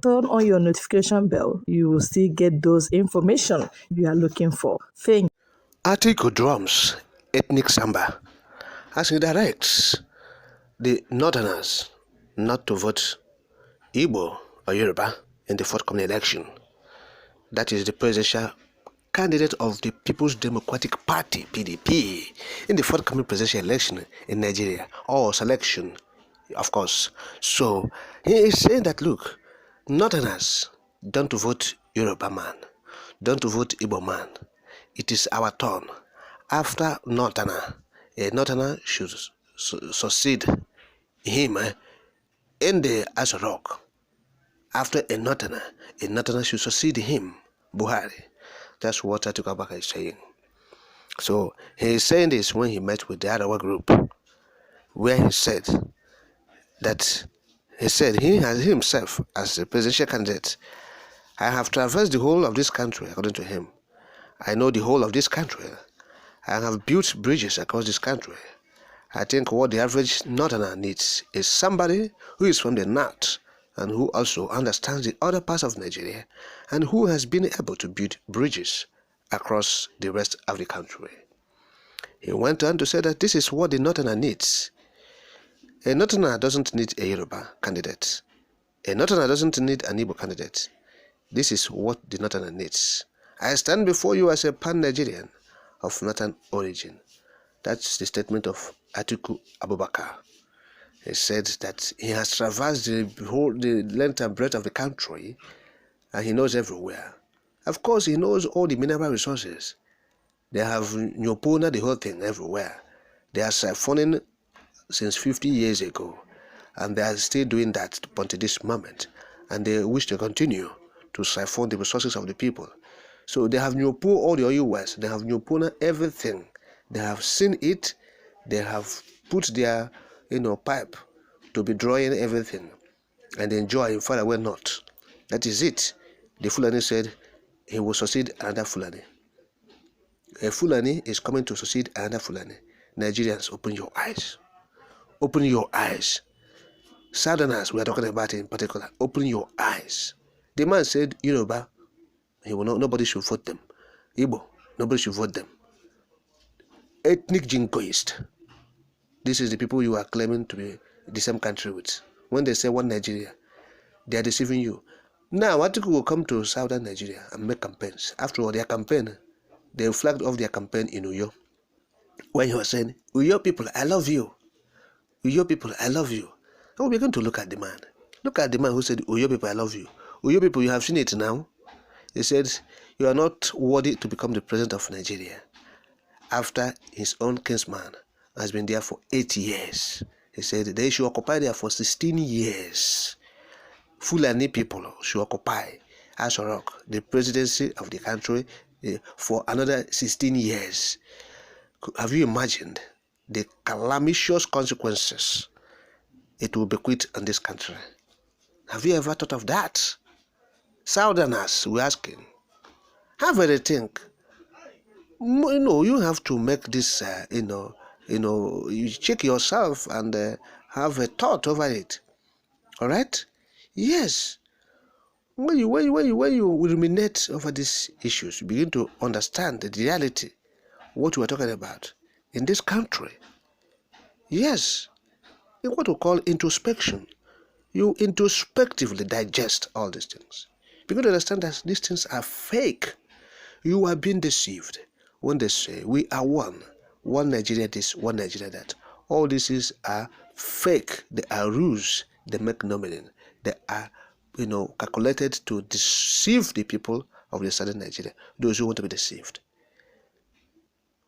turn on your notification bell. You will still get those information you are looking for. Thank Atiku drums ethnic samba as he directs the northerners not to vote Igbo or Yoruba in the forthcoming election. That is the presidential candidate of the People's Democratic Party, PDP, in the forthcoming presidential election in Nigeria, or selection, of course. So he is saying that, look, northerners, don't vote Yoruba man, don't vote Igbo man. It is our turn. After northerner, a northerner should succeed him in the Aso Rock. After a northerner should succeed him, Buhari. That's what Atiku Abubakar is saying. So he is saying this when he met with the Arawa group, where he said he has himself as a presidential candidate. I have traversed the whole of this country, according to him. I know the whole of this country. I have built bridges across this country. I think what the average northerner needs is somebody who is from the north and who also understands the other parts of Nigeria and who has been able to build bridges across the rest of the country. He went on to say that this is what the northerner needs. A northerner doesn't need a Yoruba candidate. A northerner doesn't need an Igbo candidate. This is what the northerner needs. I stand before you as a pan-Nigerian of northern origin. That's the statement of Atiku Abubakar. He said that he has traversed the length and breadth of the country and he knows everywhere. Of course, he knows all the mineral resources. They have Nyopona, the whole thing, everywhere. They are siphoning since 50 years ago, and they are still doing that until this moment. And they wish to continue to siphon the resources of the people. So they have Nyopo, all the oil wells. They have Nyopona, everything. They have seen it. They have put their pipe to be drawing everything and enjoy far away not. That is it. The Fulani said he will succeed another Fulani. A Fulani is coming to succeed another Fulani. Nigerians, open your eyes. Open your eyes. Southerners, we are talking about in particular, open your eyes. The man said, Yoruba, nobody should vote them. Igbo, nobody should vote them. Ethnic jingoist. This is the people you are claiming to be the same country with. When they say one Nigeria, they are deceiving you. Now, Atiku will come to southern Nigeria and make campaigns. After all, their campaign, they flagged off their campaign in Uyo. When he was saying, Uyo people, I love you. Uyo people, I love you. And we're going to look at the man. Look at the man who said, Uyo people, I love you. Uyo people, you have seen it now. He said, you are not worthy to become the president of Nigeria. After his own kinsman has been there for 8 years. He said they should occupy there for 16 years. Fulani people should occupy Aso Rock, the presidency of the country, for another 16 years. Have you imagined the calamitous consequences it will bequeath on this country? Have you ever thought of that? Southerners, we're asking, have a think. You have to make this, you check yourself and have a thought over it. All right? Yes. When you ruminate over these issues, you begin to understand the reality, what we are talking about in this country. Yes. In what we call introspection. You introspectively digest all these things. Begin to understand that these things are fake. You are being deceived when they say we are one Nigeria this, one Nigeria that. All these are fake. They are rules. They make no meaning. They are, calculated to deceive the people of the southern Nigeria, those who want to be deceived.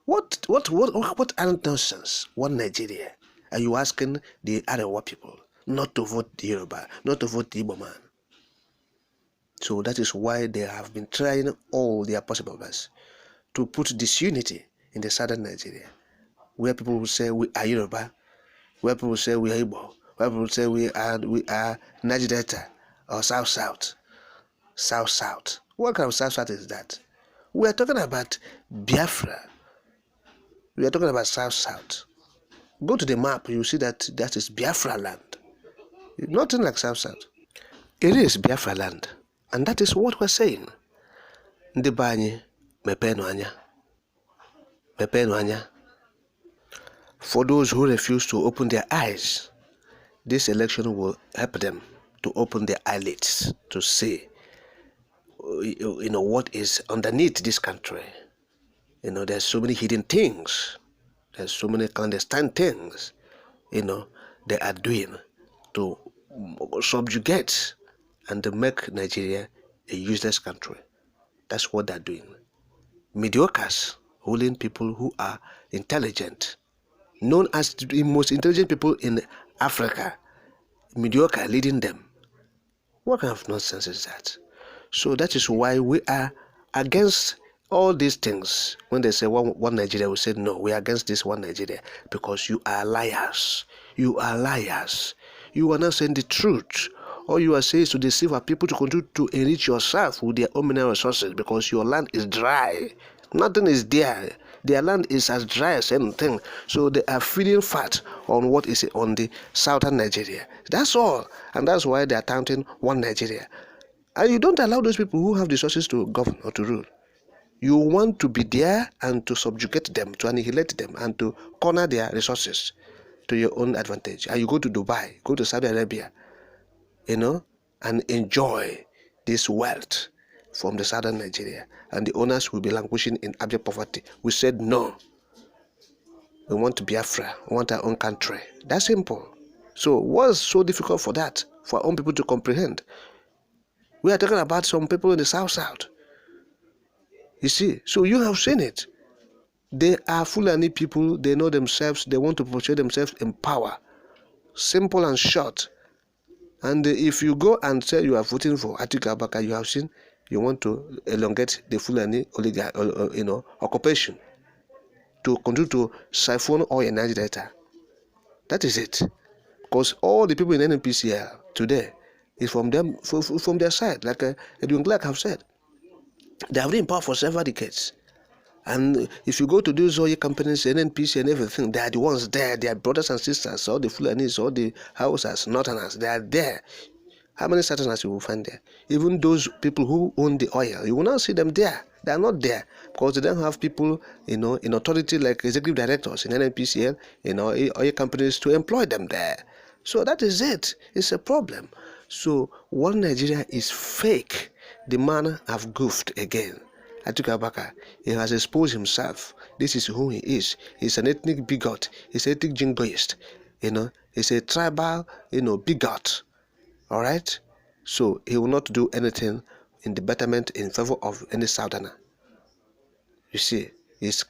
What nonsense? One Nigeria. Are you asking the Arewa people not to vote the Yoruba, not to vote the Igbo man? So that is why they have been trying all their possible best to put disunity in the southern Nigeria, where people will say we are Yoruba, where people will say we are Igbo, where people will say we are Niger Delta or South. What kind of South is that? We are talking about Biafra. We are talking about South. Go to the map, you see that is Biafra land. Nothing like South. It is Biafra land. And that is what we're saying. Ndị be anyị mepenu anya. For those who refuse to open their eyes, this election will help them to open their eyelids to see, what is underneath this country. There's so many hidden things. There's so many clandestine things, they are doing to subjugate and to make Nigeria a useless country. That's what they're doing. Mediocres ruling people who are intelligent, known as the most intelligent people in Africa, mediocre leading them. What kind of nonsense is that? So that is why we are against all these things. When they say one Nigeria, we say no, we are against this one Nigeria, because you are liars. You are liars. You are not saying the truth. All you are saying is to deceive our people, to continue to enrich yourself with their own mineral resources, because your land is dry. Nothing is there. Their land is as dry as anything. So they are feeding fat on what is on the southern Nigeria. That's all. And that's why they are counting one Nigeria. And you don't allow those people who have the resources to govern or to rule. You want to be there and to subjugate them, to annihilate them, and to corner their resources to your own advantage. And you go to Dubai, go to Saudi Arabia, and enjoy this wealth from the southern Nigeria. And the owners will be languishing in abject poverty. We said no. We want to be Biafra. We want our own country. That's simple. So what's so difficult for that? For our own people to comprehend? We are talking about some people in the South. You see, so you have seen it. They are Fulani people. They know themselves. They want to portray themselves in power. Simple and short. And if you go and say you are voting for Atiku, you have seen you want to elongate the Fulani occupation to continue to siphon oil in Niger Delta. That is it. Because all the people in NNPCL today is from them, from their side. Like Edwin Clark have said, they have been in power for several decades. And if you go to those oil companies, NNPC and everything, they are the ones there. They are brothers and sisters, all the Fulanis, all the Hausas, Northerners. They are there. How many Southerners you will find there? Even those people who own the oil, you will not see them there. They are not there because they don't have people, in authority like executive directors in NNPCL, oil companies to employ them there. So that is it. It's a problem. So one Nigeria is fake. The man have goofed again. Atiku Abubakar, he has exposed himself. This is who he is. He's an ethnic bigot. He's an ethnic jingoist. He's a tribal, bigot. All right? So he will not do anything in the betterment in favor of any Southerner. You see, he's